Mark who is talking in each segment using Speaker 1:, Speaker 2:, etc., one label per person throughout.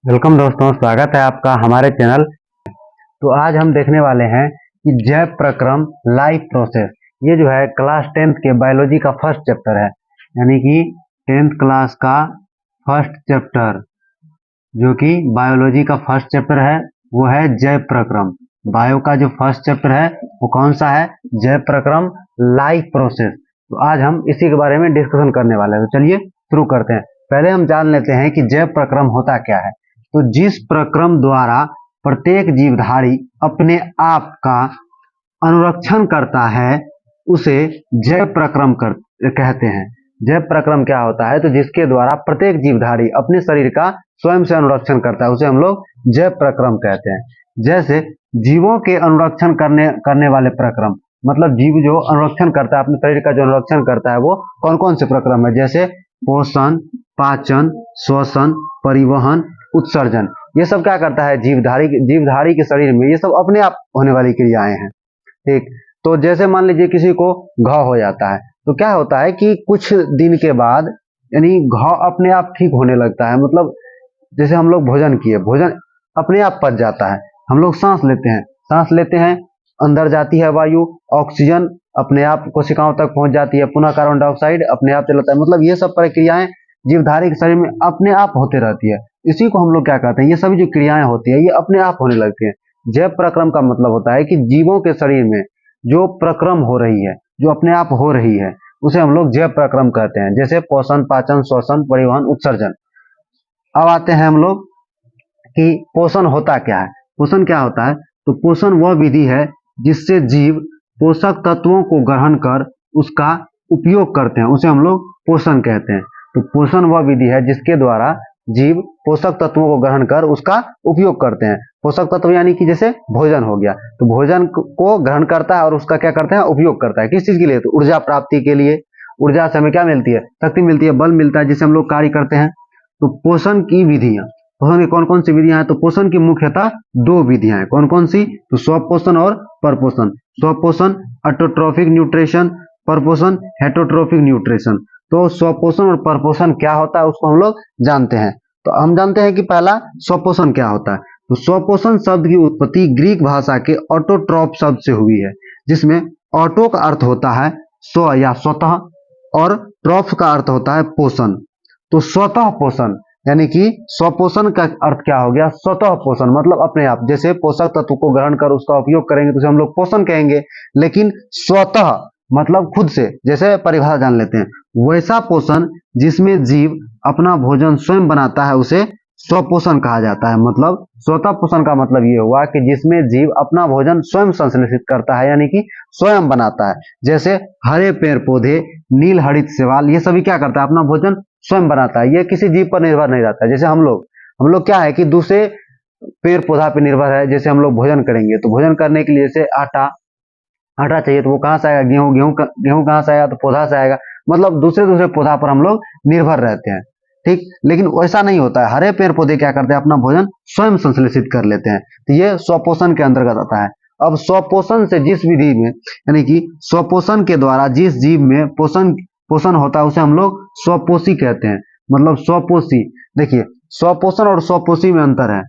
Speaker 1: Welcome दोस्तों, स्वागत है आपका हमारे चैनल। तो आज हम देखने वाले हैं कि जैव प्रक्रम लाइफ प्रोसेस। ये जो है क्लास 10th के बायोलॉजी का फर्स्ट चैप्टर है, यानी कि 10th क्लास का फर्स्ट चैप्टर जो कि बायोलॉजी का फर्स्ट चैप्टर है वो है जैव प्रक्रम। बायो का जो फर्स्ट चैप्टर है वो कौन सा है? जैव प्रक्रम लाइफ प्रोसेस। तो आज हम इसी के बारे में डिस्कशन करने वाले हैं। तो चलिए शुरू करते हैं। पहले हम जान लेते हैं कि जैव प्रक्रम होता क्या है। तो जिस प्रक्रम द्वारा प्रत्येक जीवधारी अपने आप का अनुरक्षण करता है उसे जैव प्रक्रम कहते हैं। जैव प्रक्रम क्या होता है? तो जिसके द्वारा प्रत्येक जीवधारी अपने शरीर का स्वयं से अनुरक्षण करता है उसे हम लोग जैव प्रक्रम कहते हैं। जैसे जीवों के अनुरक्षण करने वाले प्रक्रम, मतलब जीव जो अनुरक्षण करता है, अपने शरीर का जो अनुरक्षण करता है वो कौन कौन से प्रक्रम है? जैसे पोषण, पाचन, श्वसन, परिवहन, उत्सर्जन। ये सब क्या करता है? जीवधारी के शरीर में ये सब अपने आप होने वाली क्रियाएं हैं। ठीक, तो जैसे मान लीजिए किसी को घाव हो जाता है तो क्या होता है कि कुछ दिन के बाद यानी घाव अपने आप ठीक होने लगता है। मतलब जैसे हम लोग भोजन किए, भोजन अपने आप पच जाता है। हम लोग सांस लेते हैं, अंदर जाती है वायु, ऑक्सीजन अपने आप कोशिकाओं तक पहुंच जाती है, पुनः कार्बन डाइऑक्साइड अपने आप चलता है। मतलब ये सब प्रक्रियाएं जीवधारी के शरीर में अपने आप होते रहती है। इसी को हम लोग क्या कहते हैं? ये सभी जो क्रियाएं होती है ये अपने आप होने लगती है। जैव प्रक्रम का मतलब होता है कि जीवों के शरीर में जो प्रक्रम हो रही है, जो अपने आप हो रही है, उसे हम लोग जैव प्रक्रम कहते हैं। जैसे पोषण, पाचन, श्वसन, परिवहन, उत्सर्जन। अब आते हैं हम लोग कि पोषण होता क्या है। पोषण क्या होता है? तो पोषण वह विधि है जिससे जीव पोषक तत्वों को ग्रहण कर उसका उपयोग करते हैं, उसे हम लोग पोषण कहते हैं। तो पोषण वह विधि है जिसके द्वारा जीव पोषक तत्वों को ग्रहण कर उसका उपयोग करते हैं। पोषक तत्व यानी कि जैसे भोजन हो गया, तो भोजन को ग्रहण करता है और उसका क्या करते हैं? उपयोग करता है। किस चीज के लिए? तो ऊर्जा प्राप्ति के लिए। ऊर्जा से हमें क्या मिलती है? शक्ति मिलती है, बल मिलता है, जिससे हम लोग कार्य करते हैं। तो पोषण की विधियां, पोषण की कौन कौन सी विधियां हैं? तो पोषण की मुख्यतः दो विधियां हैं। कौन कौन सी? तो स्वपोषण और परपोषण। स्वपोषण ऑटोट्रोफिक न्यूट्रिशन, परपोषण हेटरोट्रोफिक न्यूट्रिशन। तो स्वपोषण और परपोषण क्या होता है उसको हम लोग जानते हैं। तो हम जानते हैं कि पहला स्वपोषण क्या होता है। तो स्वपोषण शब्द की उत्पत्ति ग्रीक भाषा के ऑटोट्रॉप शब्द से हुई है, जिसमें ऑटो का अर्थ होता है स्व या स्वतः और ट्रॉफ का अर्थ होता है पोषण। तो स्वतः पोषण यानी कि स्वपोषण का अर्थ क्या हो गया? स्वतः पोषण मतलब अपने आप। जैसे पोषक तत्व को ग्रहण कर उसका उपयोग करेंगे तो उसे हम लोग पोषण कहेंगे। लेकिन स्वतः मतलब खुद से, जैसे परिभाषा जान लेते हैं, वैसा पोषण जिसमें जीव अपना भोजन स्वयं बनाता है उसे स्वपोषण कहा जाता है। मतलब स्वतः पोषण का मतलब ये हुआ कि जिसमें जीव अपना भोजन स्वयं संश्लेषित करता है, यानी कि स्वयं बनाता है। जैसे हरे पेड़ पौधे, नील हरित शैवाल, ये सभी क्या करता है? अपना भोजन स्वयं बनाता है। ये किसी जीव पर निर्भर नहीं रहता है। जैसे हम लोग क्या है कि दूसरे पेड़ पौधा पर निर्भर है। जैसे हम लोग भोजन करेंगे तो भोजन करने के लिए जैसे आटा चाहिए तो वो कहाँ से आएगा? गेहूं कहाँ से आएगा? तो पौधा से आएगा। मतलब दूसरे पौधा पर हम लोग निर्भर रहते हैं। ठीक, लेकिन वैसा नहीं होता है। हरे पेड़ पौधे क्या करते हैं? अपना भोजन स्वयं संश्लेषित कर लेते हैं। तो ये स्वपोषण के अंतर्गत आता है। अब स्वपोषण से जिस विधि में, यानी कि स्वपोषण के द्वारा जिस जीव में पोषण होता है उसे हम लोग स्वपोषी कहते हैं। मतलब स्वपोषी, देखिए स्वपोषण और स्वपोषी में अंतर है।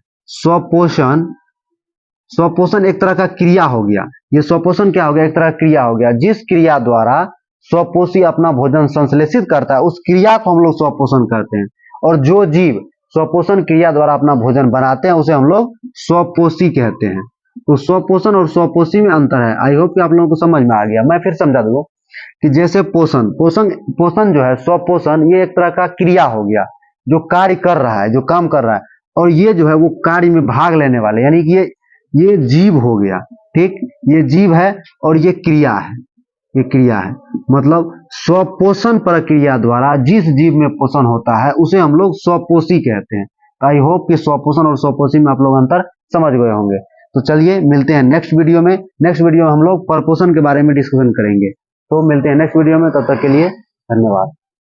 Speaker 1: स्वपोषण एक तरह का क्रिया हो गया। ये स्वपोषण क्या हो गया? एक तरह का क्रिया हो गया। जिस क्रिया द्वारा स्वपोषी अपना भोजन संश्लेषित करता है उस क्रिया को हम लोग स्वपोषण करते हैं। और जो जीव स्वपोषण क्रिया द्वारा अपना भोजन बनाते हैं उसे हम लोग स्वपोषी कहते हैं। तो स्वपोषण और स्वपोषी में अंतर है। आई होप कि आप लोगों को समझ में आ गया। मैं फिर समझा दूंगा कि जैसे पोषण जो है, स्वपोषण ये एक तरह का क्रिया हो गया जो कार्य कर रहा है, जो काम कर रहा है। और ये जो है वो कार्य में भाग लेने वाले, यानी कि ये जीव हो गया। ठीक, ये जीव है और ये क्रिया है। ये क्रिया है मतलब स्वपोषण प्रक्रिया द्वारा जिस जीव में पोषण होता है उसे हम लोग स्वपोषी कहते हैं। आई होप कि स्वपोषण और स्वपोषी में आप लोग अंतर समझ गए होंगे। तो चलिए मिलते हैं नेक्स्ट वीडियो में। नेक्स्ट वीडियो में हम लोग परपोषण के बारे में डिस्कशन करेंगे। तो मिलते हैं नेक्स्ट वीडियो में, तब तक के लिए धन्यवाद।